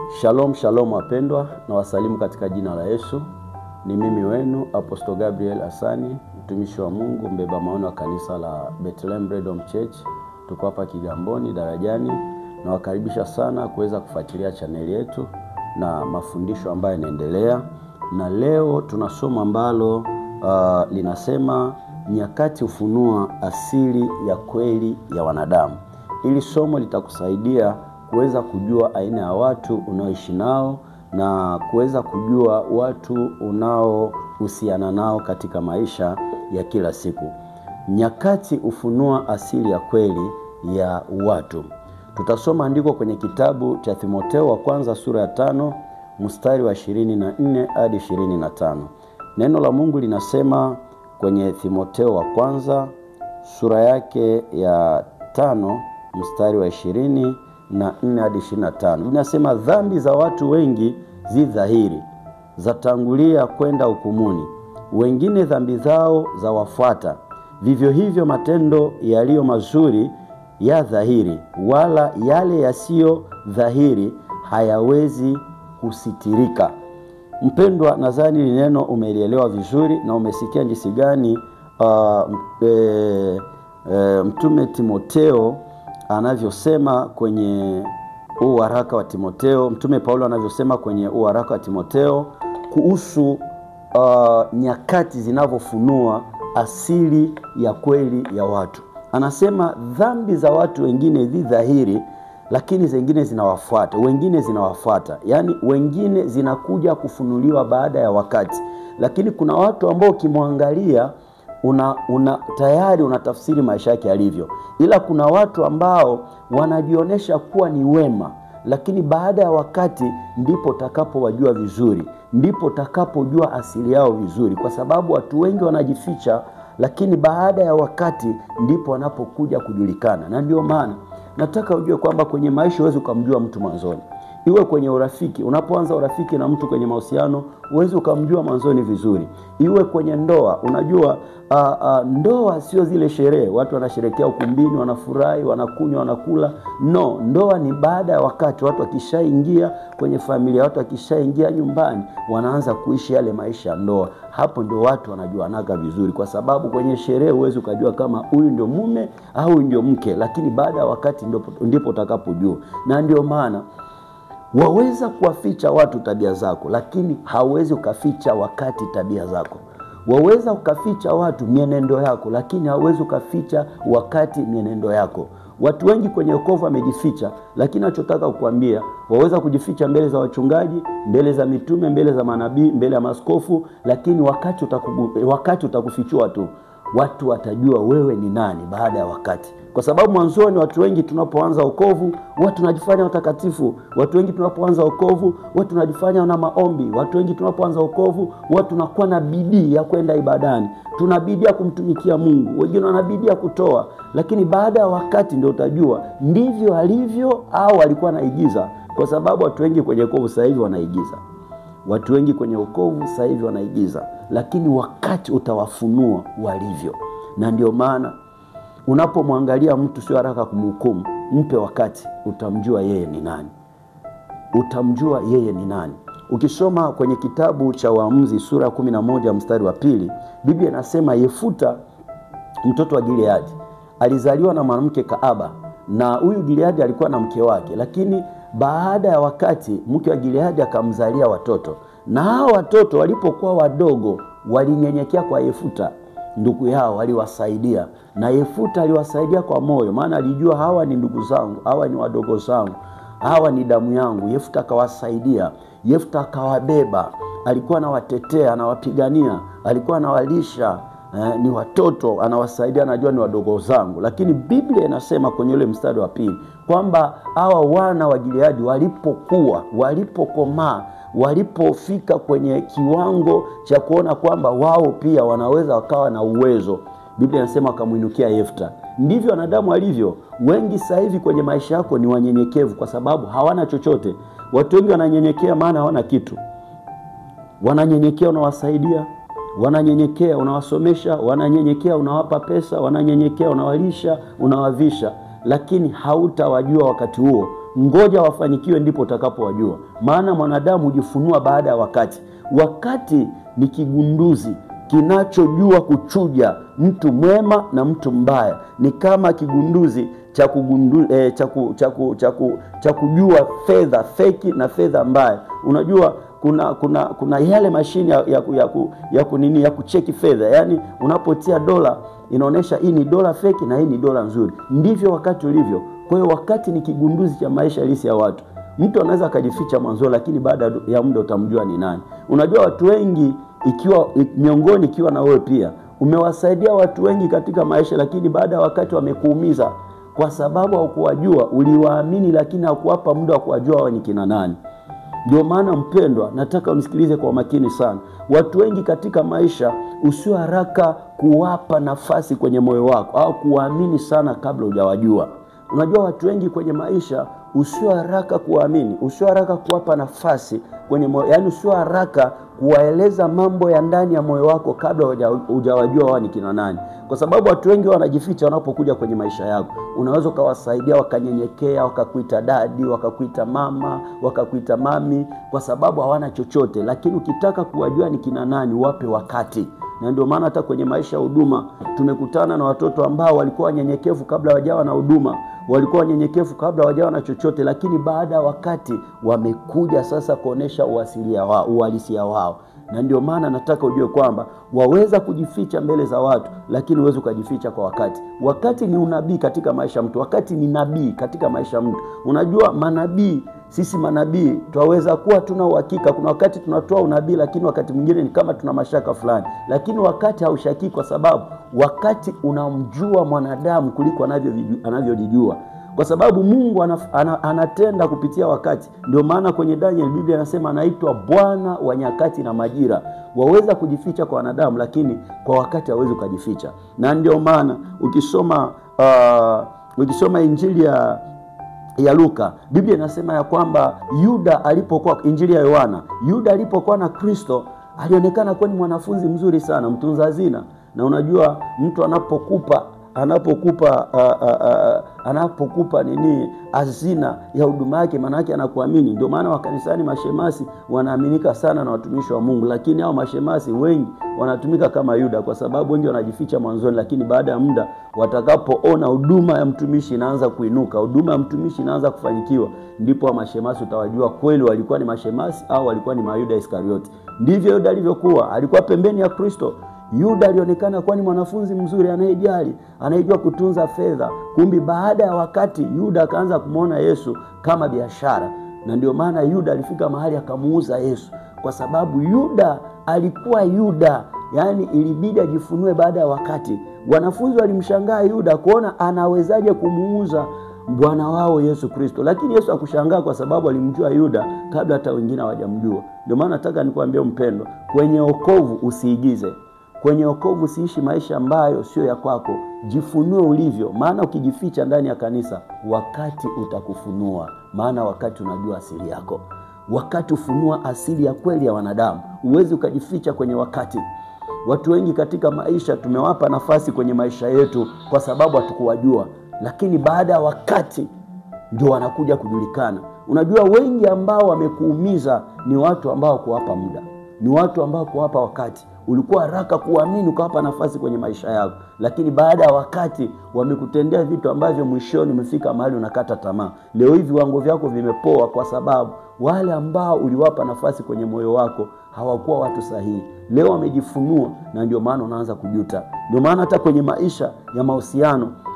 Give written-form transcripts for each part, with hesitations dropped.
Shalom shalom wapendwa, na wasalimu katika jina la Yesu. Ni mimi wenu Apostle Gabriel Asani, mtumishi wa Mungu, mbeba maono wa kanisa la Bethlehem Redemption Church. Tuko hapa Kigamboni Darajani, na wakaribisha sana kuweza kufuatilia channel yetu na mafundisho ambayo yanaendelea. Na leo tunasoma ambalo linasema nyakati ufunua asili ya kweli ya wanadamu. Ili somo litakusaidia kuweza kujua aina ya watu unaoishi nao na kuweza kujua watu unaohusiana nao katika maisha ya kila siku. Nyakati ufunua asili ya kweli ya watu. Tutasoma andiko kwenye kitabu cha Timotheo wa kwanza sura ya 5 mstari wa 24 hadi 25. Neno la Mungu linasema kwenye Timotheo wa kwanza sura yake ya 5 mstari wa 24 hadi 25. Linasema dhambi za watu wengi zi dhahiri, zatangulia kwenda hukumuni. Wengine dhambi zao za wafuata. Vivyo hivyo matendo yaliyo mazuri ya dhahiri, wala yale yasiyo dhahiri hayawezi kusitirika. Mpendwa, nadhani neno umelielewa vizuri na umesikia jinsi gani mtume Timotheo anavyosema kwenye waraka wa Timotheo, mtume Paulo anavyosema kwenye waraka wa Timotheo kuhusu nyakati zinavyofunua asili ya kweli ya watu. Anasema dhambi za watu wengine zi dhahiri, lakini zingine zinawafuata, wengine zinawafuata. Yaani wengine zinakuja kufunuliwa baada ya wakati. Lakini kuna watu ambao ukimwangalia tayari unatafsiri maisha yake alivyo. Ila kuna watu ambao wanajionyesha kuwa ni wema, lakini baada ya wakati ndipo utakapowajua vizuri, ndipo utakapojua asili yao vizuri, kwa sababu watu wengi wanajificha, lakini baada ya wakati ndipo wanapokuja kujulikana. Na ndio maana nataka ujue kwamba kwenye maisha huwezi ukamjua mtu mwanzoni. Iwe kwenye urafiki, unapoanza urafiki na mtu kwenye mahusiano, huwezi ukamjua mwanzoni vizuri. Iwe kwenye ndoa, unajua ndoa sio zile sherehe, watu wanasherehekea ukumbini, wanafurahi, wanakunywa, wanakula. No, ndoa ni baada ya wakati, watu wakishaingia kwenye familia, watu wakishaingia nyumbani, wanaanza kuishi yale maisha ya ndoa. Hapo ndio watu wanajuanaga vizuri, kwa sababu kwenye sherehe huwezi ukajua kama huyu ndio mume au huyu ndio mke, lakini baada ya wakati ndipo utakapojua. Na ndio maana waweza kuwaficha watu tabia zako, lakini hauwezi ukaficha wakati tabia zako. Waweza ukaficha watu mienendo yako, lakini hauwezi ukaficha wakati mienendo yako. Watu wengi kwenye wokovu wamejificha, lakini nachotaka kukuambia, waweza kujificha mbele za wachungaji, mbele za mitume, mbele za manabii, mbele ya maaskofu, lakini wakati utakufichua tu. Watu watajua wewe ni nani baada ya wakati. Kwa sababu mwanzoni watu wengi tunapoanza wokovu, watu tunajifanya watakatifu. Watu wengi tunapoanza wokovu, watu tunajifanya na maombi. Watu wengi tunapoanza wokovu, watu tunakuwa na bidii ya kwenda ibadani. Tuna bidii ya kumtumikia Mungu. Wengine wana bidii ya kutoa. Lakini baada ya wakati ndio utajua ndivyo alivyo au alikuwa anaigiza. Kwa sababu watu wengi kwenye wokovu sasa hivi wanaigiza. Watu wengi kwenye wokovu sasa hivi wanaigiza, lakini wakati utawafunua walivyo. Na ndio maana unapomwangalia mtu sio haraka kumhukumu, mpe wakati, utamjua yeye ni nani. Utamjua yeye ni nani. Ukisoma kwenye kitabu cha Waamuzi sura 11 mstari wa 2, Biblia inasema Yefuta mtoto wa Gileadi alizaliwa na mwanamke Kaaba, na huyu Gileadi alikuwa na mke wake, lakini baada ya wakati mke wa Gileadi akamzalia watoto. Na hao watoto walipokuwa wadogo walinyenyekea kwa Yefuta ndugu yao, waliwasaidia. Na Yefuta aliwasaidia kwa moyo, maana alijua hawa ni ndugu zangu, hawa ni wadogo zangu, hawa ni damu yangu. Yefuta akawasaidia, Yefuta akawabeba, alikuwa anawatetea, anawapigania, alikuwa anawalisha. Ni watoto anawasaidia, anajua ni wadogo zangu. Lakini Biblia inasema kwenye ule mstari wa 2 kwamba hawa wana wa Gileadi walipokomaa, walipofika kwenye kiwango cha kuona kwamba wao pia wanaweza wakawa na uwezo, Biblia inasema akamuinukia Yefuta. Ndivyo wanadamu walivyo. Wengi sasa hivi kwenye maisha yako ni wanyenyekevu kwa sababu hawana chochote. Watu wengi wananyenyekea maana hawana kitu. Wananyenyekea unawasaidia, wananyenyekea unawasomesha, wananyenyekea unawapa pesa, wananyenyekea unawalisha, unawavisha, lakini hautawajua wakati huo ngoja wafanikiwe ndipo utakapowajua. Maana mwanadamu hujifunua baada ya wakati. Wakati ni kigunduzi kinachojua kuchuja mtu mwema na mtu mbaya. Ni kama kigunduzi cha kujua fedha feki na fedha mbaya. Unajua kuna yale mashine ya kucheki fedha. Yaani unapotia dola inaonesha hii ni dola feki na hii ni dola nzuri. Ndivyo wakati ulivyo. Kwa hiyo wakati ni kigunduzi cha maisha halisi ya watu. Mtu anaweza akajificha mwanzo, lakini baada ya muda utamjua ni nani. Unajua watu wengi, miongoni ikiwa na wewe pia, umewasaidia watu wengi katika maisha, lakini baada ya wakati wamekuumiza kwa sababu haukuwajua. Uliwaamini lakini haukuwapa muda wa kuwajua wao ni kina nani. Ndio maana mpendwa, nataka unisikilize kwa makini sana. Watu wengi katika maisha usio haraka kuwapa nafasi kwenye moyo wako au kuwaamini sana kabla hujawajua. Unajua watu wengi kwenye maisha usio haraka kuamini, usio haraka kuwapa nafasi kwenye moyo, yani usio haraka kuwaeleza mambo ya ndani ya moyo wako kabla hujawajua wao ni kina nani. Kwa sababu watu wengi wanajificha wanapokuja kwenye maisha yako. Unaweza ukawasaidia wakanyenyekea, wakakuita dadi, wakakuita mama, wakakuita mami, kwa sababu hawana chochote. Lakini ukitaka kuwajua ni kina nani, wape wakati. Na ndio maana hata kwenye maisha ya huduma tumekutana na watoto ambao walikuwa wanyenyekevu kabla hawajawa na huduma, walikuwa wanyenyekevu kabla hawajawa na chochote, lakini baada ya wakati wamekuja sasa kuonesha uhalisia wao. Na ndio maana nataka ujue kwamba waweza kujificha mbele za watu, lakini uweze kujificha kwa wakati. Wakati ni unabii katika maisha mtu, wakati ni nabii katika maisha mtu. Unajua manabii, sisi manabii twaweza kuwa tuna uhakika. Kuna wakati tunatoa unabii, lakini wakati mwingine ni kama tuna mashaka fulani. Lakini wakati haushaki, kwa sababu wakati unamjua mwanadamu kuliko anavyojijua. Kwa sababu Mungu anatenda kupitia wakati. Ndio maana kwenye Daniel Biblia inasema anaitwa Bwana wa nyakati na majira. Waweza kujificha kwa wanadamu, lakini kwa wakati hawezi kujificha. Na ndio maana ukisoma Injili ya Luka, Biblia inasema ya kwamba Yuda alipokuwa, Injili ya Yohana, Yuda alipokuwa na Kristo alionekana kuwa ni mwanafunzi mzuri sana, mtunza hazina. Na unajua mtu anapokupa hazina ya huduma yake, maana yake anakuamini. Ndio maana wakanisani mashemasi wanaaminika sana na watumishi wa Mungu, lakini hao mashemasi wengi wanatumika kama Yuda, kwa sababu wengi wanajificha mwanzoni, lakini baada ya muda watakapoona huduma ya mtumishi inaanza kuinuka, huduma ya mtumishi inaanza kufanikiwa, ndipo wa mashemasi utawajua kweli walikuwa ni mashemasi au walikuwa ni Mayuda Iskarioti. Ndivyo Yuda alivyokuwa, alikuwa pembeni ya Kristo. Yuda alionekana kuwa ni mwanafunzi mzuri, anayejali, anayejua kutunza fedha. Kumbi baada ya wakati Yuda akaanza kumuona Yesu kama biashara. Na ndio maana Yuda alifika mahali akamuuza Yesu, kwa sababu Yuda alikuwa Yuda, yani ilibidi ajifunue baada ya wakati. Wanafunzi walimshangaa Yuda kuona anawezaje kumuuza Bwana wao Yesu Kristo. Lakini Yesu hakushangaa, kwa sababu alimjua Yuda kabla hata wengine hawajamjua. Ndio maana nataka nikwambie mpendo, kwenye wokovu usiigize. Kwenye wokovu siishi maisha ambayo sio ya kwako. Jifunue ulivyo, maana ukijificha ndani ya kanisa, wakati utakufunua. Maana wakati unajua asili yako. Wakati ufunua asili ya kweli ya wanadamu. Uwezi ukajificha kwenye wakati. Watu wengi katika maisha tumewapa nafasi kwenye maisha yetu kwa sababu hatukuwajua, lakini baada ya wakati ndio wanakuja kujulikana. Unajua wengi ambao wamekuumiza ni watu ambao kuwapa muda, ni watu ambao kuwapa wakati. Ulikuwa haraka kuamini ukawapa nafasi kwenye maisha yako, lakini baada ya wakati wamekutendea vitu ambavyo mwishoni umefika mahali unakata tamaa. Leo hivi viwango vyako vimepoa, kwa sababu wale ambao uliwapa nafasi kwenye moyo wako hawakuwa watu sahihi. Leo wamejifunua, na ndio maana unaanza kujuta. Ndio maana hata kwenye maisha ya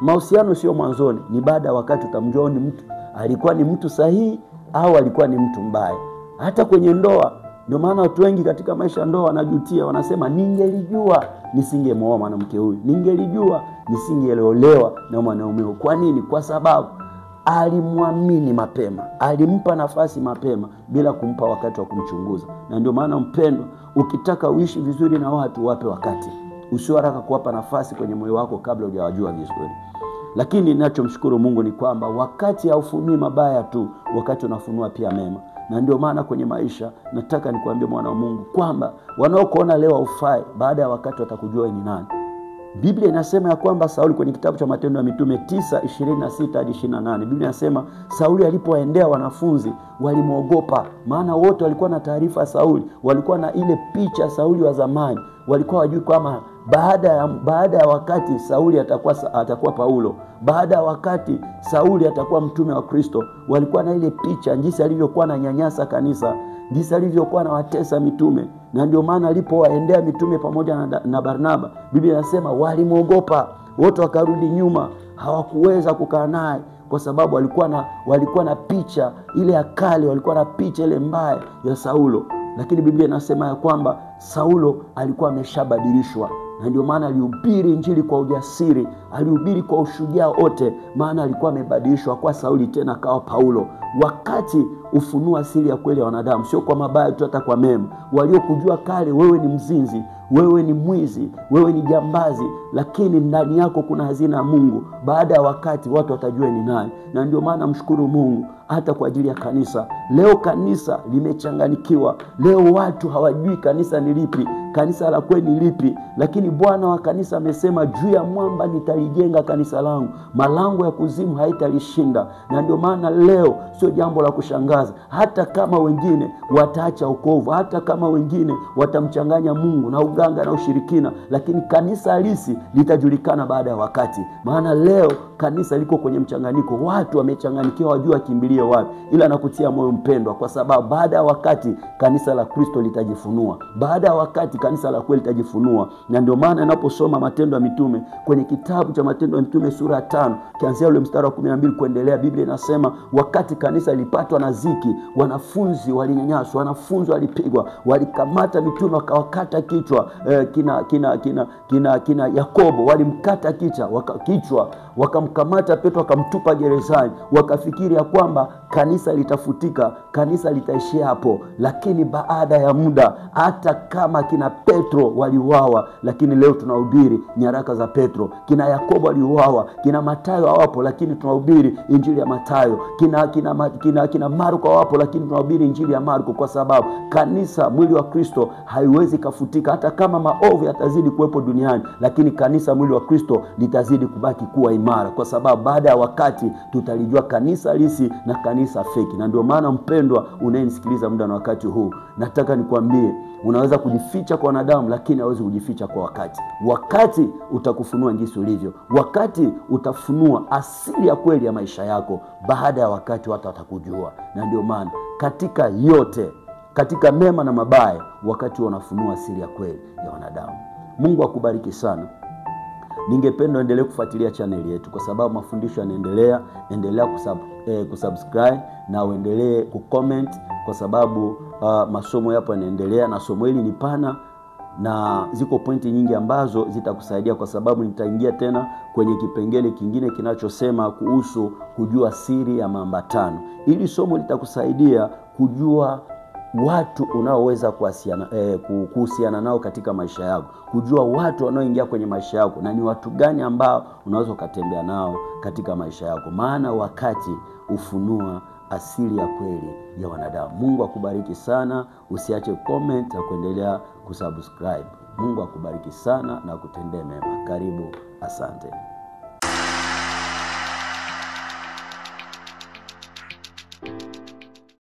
mahusiano sio mwanzoni, ni baada ya wakati utamjua ni mtu alikuwa ni mtu sahihi au alikuwa ni mtu mbaya. Hata kwenye ndoa, ndio maana watu wengi katika maisha ya ndoa wanajutia, wanasema ningelijua nisingemwoa mwanamke huyu, ningelijua nisingeolewa na mwanaume huyu. Kwa nini? Kwa sababu alimwamini mapema, alimpa nafasi mapema bila kumpa wakati wa kumchunguza. Na ndio maana mpendo, ukitaka uishi vizuri na watu, wape wakati. Usio haraka kuwapa nafasi kwenye moyo wako kabla hujawajua vizuri. Lakini ninachomshukuru Mungu ni kwamba wakati haufunui mabaya tu, wakati unafunua pia mema. Na ndio maana kwenye maisha nataka nikwambie mwana wa Mungu kwamba wanaokuona leo ufai, baada ya wakati watakujua ni nani. Biblia inasema ya kwamba Sauli kwenye kitabu cha Matendo ya Mitume 9:26 hadi 28, Biblia inasema Sauli alipoendea wanafunzi walimwogopa, maana wote walikuwa na taarifa ya Sauli, walikuwa na ile picha Sauli wa zamani, walikuwa wajui kama baada ya wakati Sauli atakuwa Paulo, baada ya wakati Sauli atakuwa mtume wa Kristo. Walikuwa na ile picha jinsi alivyokuwa na nyanyasa kanisa, jinsi alivyokuwa na watesa mitume. Na ndio maana alipowaendea mitume pamoja na Barnaba, Biblia inasema walimwogopa, wote wakarudi nyuma, hawakuweza kukaa naye kwa sababu walikuwa na picha ile ya kale, walikuwa na picha ile mbaya ya Saulo. Lakini Biblia inasema ya kwamba Saulo alikuwa ameshabadilishwa, na ndio maana alihubiri injili kwa ujasiri, alihubiri kwa ushujaa wote, maana alikuwa amebadilishwa kwa Sauli tena kawa Paulo. Wakati ufunua siri ya kweli ya wanadamu, sio kwa mabaya tu, hata kwa mema. Waliokujua kale wewe ni mzinzi, wewe ni mwizi, wewe ni jambazi, lakini ndani yako kuna hazina ya Mungu, baada ya wakati watu watajua ni nani. Na ndio maana mshukuru Mungu hata kwa ajili ya kanisa. Leo kanisa limechanganikiwa. Leo watu hawajui kanisa ni lipi, kanisa la kweli ni lipi. Lakini Bwana wa kanisa amesema, juu ya mwamba nitalijenga kanisa langu, malango ya kuzimu haitalishinda. Na ndio maana leo sio jambo la kushangaza hata kama wengine wataacha wokovu, hata kama wengine watamchanganya Mungu na uganga na ushirikina, lakini kanisa halisi litajulikana baada ya wakati. Maana leo kanisa liko kwenye mchanganyiko, watu wamechanganyikiwa, wajua kimbilie wapi. Ila nakutia moyo mpendwa, kwa sababu baada ya wakati kanisa la Kristo litajifunua, baada ya wakati kanisa la kweli litajifunua. Na ndio maana ninaposoma Matendo ya Mitume, kwenye kitabu cha Matendo ya Mitume sura 5 kianzia ule mstari wa 12 kuendelea, Biblia inasema wakati kanisa lilipatwa na ziki, wanafunzi walinyanyaswa, wanafunzi walipigwa, walikamata mitume wakawakata kichwa. Kina Yakobo walimkata kichwa, wakamkamata Petro wakamtupa gerezani. Wakafikiri ya kwamba kanisa litafutika, kanisa litaishia hapo. Lakini baada ya muda, hata kama kina Petro waliuawa, lakini leo tunahubiri nyaraka za Petro. Kina Yakobo waliuawa, kina Mathayo hawapo, lakini tunahubiri injili ya Mathayo. Kina Marko hawapo, lakini tunahubiri injili ya Marko, kwa sababu kanisa, mwili wa Kristo, haiwezi kafutika. Hata kama maovu yatazidi kuwepo duniani, lakini kanisa, mwili wa Kristo, litazidi kubaki kuwa imara, kwa sababu baada ya wakati tutalijua kanisa halisi na kanisa feki. Na ndio maana mpendwa unayenisikiliza muda na wakati huu, nataka nikwambie, unaweza kujificha kwa wanadamu, lakini hauwezi kujificha kwa wakati. Wakati utakufunua jinsi ulivyo, wakati utafunua asili ya kweli ya maisha yako. Baada ya wakati watu watakujua. Na ndio maana katika yote, katika mema na mabaya, wakati unafunua asili ya kweli ya wanadamu. Mungu akubariki sana. Ningependa endelee kufuatilia channel yetu, kwa sababu mafundisho yanaendelea. Endelea kusubscribe na uendelee kucomment, kwa sababu masomo yapo yanaendelea, na somo hili ni pana na ziko pointi nyingi ambazo zitakusaidia, kwa sababu nitaingia tena kwenye kipengele kingine kinachosema kuhusu kujua siri ya maambatano. Ili somo litakusaidia kujua watu unaoweza kuhusiana nao katika maisha yako, kujua watu wanaoingia kwenye maisha yako na ni watu gani ambao unaweza kutembea nao katika maisha yako. Maana wakati ufunua asili ya kweli ya wanadamu. Mungu akubariki sana. Usiache comment na kuendelea kusubscribe. Mungu akubariki sana na kutendee mema. Karibu, asante.